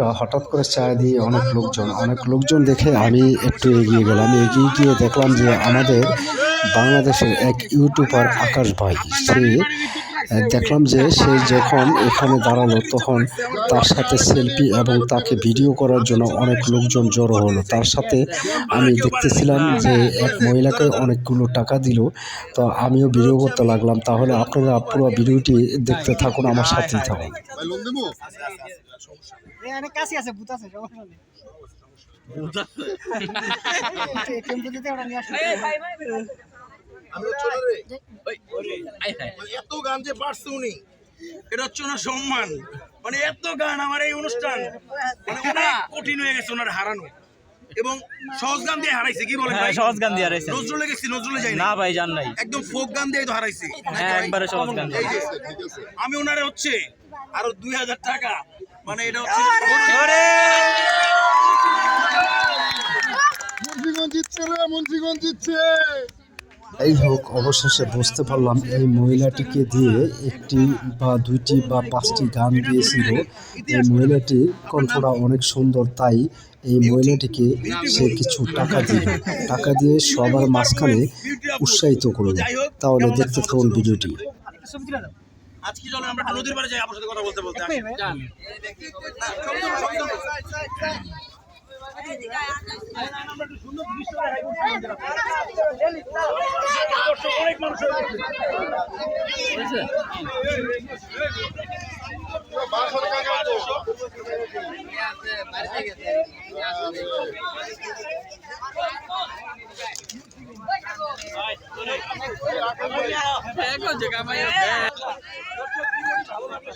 বন্ধুরা হঠাৎ করে চা দিয়ে অনেক লোকজন দেখে আমি একটু এগিয়ে গেলাম। এগিয়ে গিয়ে দেখলাম যে আমাদের বাংলাদেশের এক ইউটিউবার আকাশ ভাই, দেখলাম যে সে যখন এখানে দাঁড়ালো তখন তার সাথে সেলফি এবং তাকে ভিডিও করার জন্য অনেক লোকজন জড়ো হলো। তার সাথে আমি দেখতেছিলাম যে এক মহিলাকে অনেকগুলো টাকা দিল, তো আমিও ভিডিও করতে লাগলাম। তাহলে আপনারা পুরো ভিডিওটি দেখতে থাকুন, আমার সাথেই থাকুন। এত গান যে পারছে উনি, এটা হচ্ছে ওনার সম্মান। মানে এত গান আমার এই অনুষ্ঠান মানে অনেক কঠিন হয়ে গেছে ওনার হারানো, এবং সহজ গান দিয়ে হারাইছে। কি বলেন ভাই? সহজ গান দিয়ে হারাইছে। নজরুলে গেছি, নজরুলে যাই না ভাই, জান নাই, একদম ফোক গান দিয়ে তো হারাইছে। একবারে সহজ গান। আমি ওনারে হচ্ছে আরো 2000 টাকা, মানে এটা হচ্ছে মুন্সিগঞ্জ জিতছে। এই হোক, অবশেষে বুঝতে পারলাম এই মহিলাটিকে দিয়ে একটি বা দুইটি বা পাঁচটি গান গিয়েছিল। এই মহিলাটির কণ্ঠটা অনেক সুন্দর, তাই এই মহিলাটিকে সে কিছু টাকা দিয়ে সবার মাঝখানে উৎসাহিত করল। তাহলে দেখতে থাকুন ভিডিওটি। আজকে চলো আমরা নদীর পাড়ে যাই, আপনার সাথে কথা বলতে বলতে অনেক মানুষ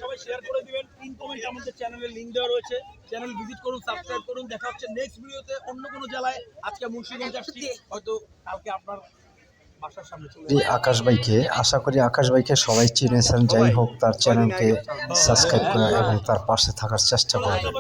সবাই শেয়ার করে দিবেন। পিন কমেন্টে আমাদের চ্যানেলের লিংক দেওয়া রয়েছে, চ্যানেল ভিজিট করুন, সাবস্ক্রাইব করুন। দেখা হচ্ছে নেক্সট ভিডিওতে অন্য কোনো জেলায়। আজকে মুন্সিগঞ্জ আসছি, হয়তো কালকে আপনার বাসার সামনে চলে আকাশ ভাইকে, আশা করি আকাশ ভাইকে সবাই চিনেছেন। যাই হোক, তার চ্যানেলকে সাবস্ক্রাইব করা এবং তার পাশে থাকার চেষ্টা করবেন।